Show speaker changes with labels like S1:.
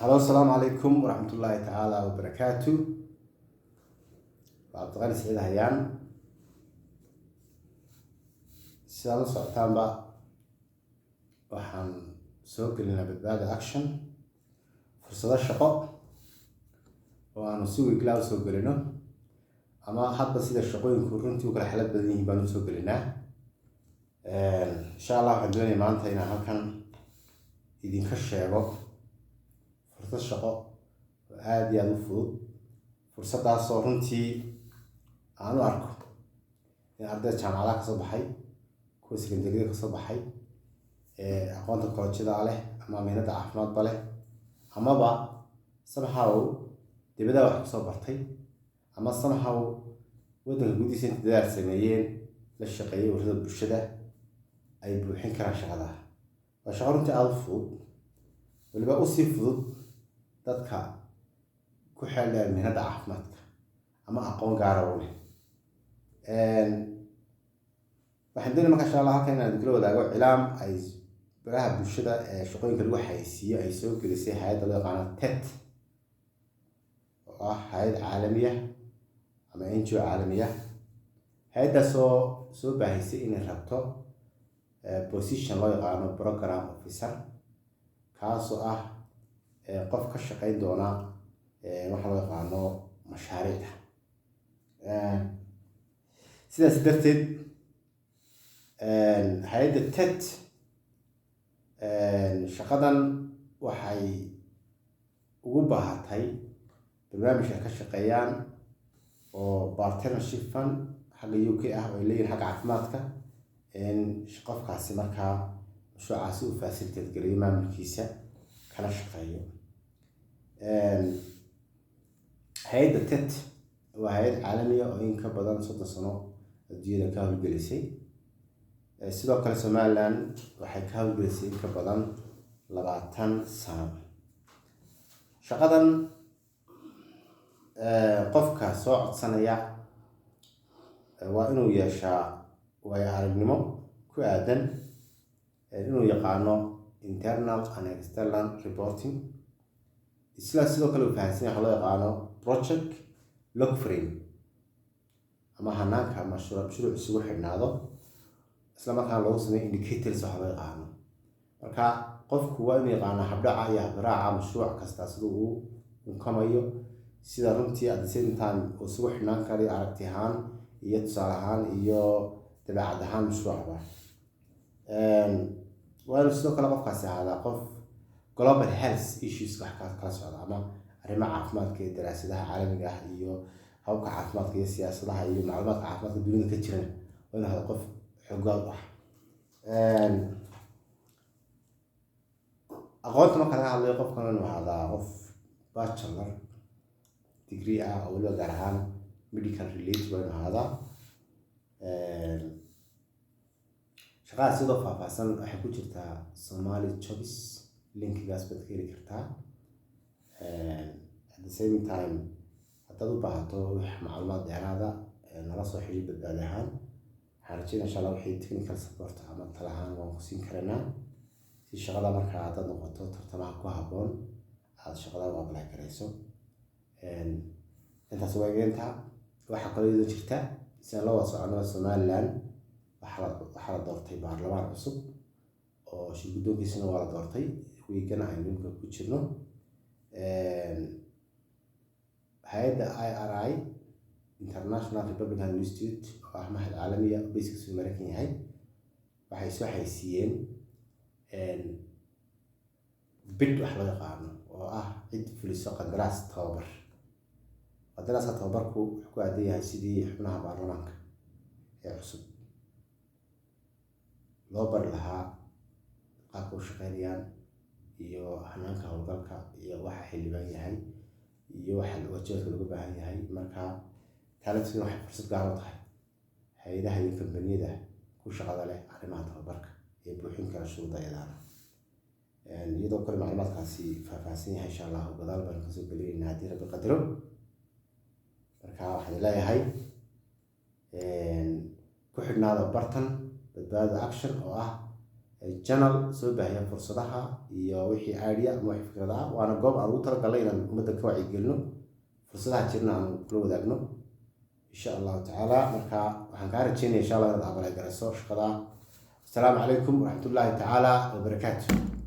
S1: Halo, assalamu alaikum warahmatullahi taala wabarakatuh. Waa Cabdiqani Saciid Hayaan. Sidaad u socotaanba waxaan soo gelinaa badbaada action fursado shaqo oo aanu si weygla u soo gelino ama hadba sida shaqooyinku runtii u kala xalad badan yihiin baan u soo gelinaa. Insha Allah waxaan doonayaa maanta inaan halkan idinka sheego fursad shaqo oo aad iyo aad u fudud. Fursadaas oo runtii aan u arko in ardayda jaamacadaha ka soo baxay, kuwa sekondariyada ka soo baxay, aqoonta kollejyada leh ama mehnada caafimaadba leh, amaba somehow dibadda wax ku soo bartay, ama somehow waddanka gudihiisa inta dadaal sameeyeen la shaqeeyay ururada bulshada ay buuxin karaan shaqada. Waa shaqo runtii aad u fudud, waliba u sii fudud dadka ku xeel dheer mehnada caafimaadka ama aqoon gaara u leh. Waxaan doonaya markaa insha Allah halkan inaan kula wadaago cilaam ay baraha bulshada ee shaqooyinka lagu xayeysiiyo ay soo gelisay hay'adda loo yaqaano TET oo ah hay'ad caalami ah ama NGO caalami ah. Hay'addaas oo soo baahisay inay rabto position loo yaqaano program officer, kaasoo ah qof ka shaqeyn doona waxa loo yaqaano mashaariicda. Sidaas darteed hay'adda TET shaqadan waxay ugu baahatay barnaamijka ka shaqeeyaan oo partnership fund xagga UK ah oo ay leeyihiin xagga caafimaadka qofkaasi markaa mashruucaasi u facilitate geliyo maamulkiisa kala shaqeeyo. Hay'adda TET waa hay'ad caalami ah oo in ka badan 30 sano adduunyada ka hawlgelisay. Sidoo kale Somaliland waxay ka hawlgelisay in ka badan 20 sano. Shaqadan qofka soo codsanaya waa inuu yeeshaa waayo-aragnimo ku aadan inuu yaqaano internal and external reporting, sidoo kale uu fahansan yahay waxa loo yaqaano project log frame ama hanaanka mashruuc isugu xidhnaado, isla markaana lagu sameeyo indicators waxa loo yaqaano. Marka qofku waa inuu yaqaano habdhaca iyo habraaca mashruuc kasta sida uu unkamayo, sida runtii at the same time uu isugu xidhnaan karayo aragti ahaan iyo tusaale ahaan iyo dabeecad ahaan mashruucba. Waa inuu sidoo kale qofkaasi ahaadaa qof global health issues wax kala socda ama arrimaha caafimaadka iyo daraasadaha caalamiga ah iyo hababka caafimaadka iyo siyaasadaha iyo macluumaadka caafimaadka dunida ka jira. Waa inuu ahaadaa qof xogaal u ah. Aqoonta marka laga hadlayo qofkan inuu ahaadaa qof bachelor degree ah oo waliba gaar ahaan medical related waa inuu ahaadaa. Shaqada sidoo faahfaahsan waxay ku jirtaa Somali Jobs, linkigaas baad ka heli kartaa. At the same time haddaad u baahato macluumaad dheeraada nala soo xiriir badbaada ahaan. Waxaan rajeynaa insha Allah wixii technical support ama talo ahaan waan ku siin karanaa si shaqada markaa haddaad noqoto tartamaha ku habboon aad shaqada u apply garayso. Intaas waa inta waxaa kaloo idin jirta si aan la wada socono Somaliland waxaa la doortay baarlamaan cusub oo shirguddoonkiisana waa la doortay wiigana aynu ku jirno. Hay'adda IRI International Republican Institute oo ah mahad caalami ah oo bayskiisu Mareykan yahay waxay soo xayeysiiyeen bid wax loo yaqaano oo ah cid fuliso qandaraas tababar. Qandaraaska tababarku wuxuu ku aadan yahay sidii xubnaha baarlamaanka ee cusub loo bari lahaa qaabka u shaqeynayaan iyo hanaanka howlgalka iyo waxa xildhibaan yahay iyo waxa wajibaadka looga baahan yahay. Marka kaalintan waxay fursad gaar u tahay hay'adaha iyo kambaniyada ku shaqada leh arrimaha tababarka ee buuxin kara shuruudayadaana. Iyadoo kale macluumaadkaasi faahfaahsan yahay insha Allah gadaal baan kasoo gelinaynaa haddii Rabbi qadaro. Marka waxaan leeyahay ku xidhnaada bartan badbaada action oo ah channel soo baahiya fursadaha iyo wixii idea ama wixii fikradaha waana goob aan ugu talagalnay inaan ummadda ka wacyigelino fursadaha jirna aan kula wadaagno insha allahu tacaala marka waxaan kaa rajeynaya insha allah inaad aqbalay garayso shaqada. Assalaamu calaykum waraxmatullaahi tacaala wabarakaatuh.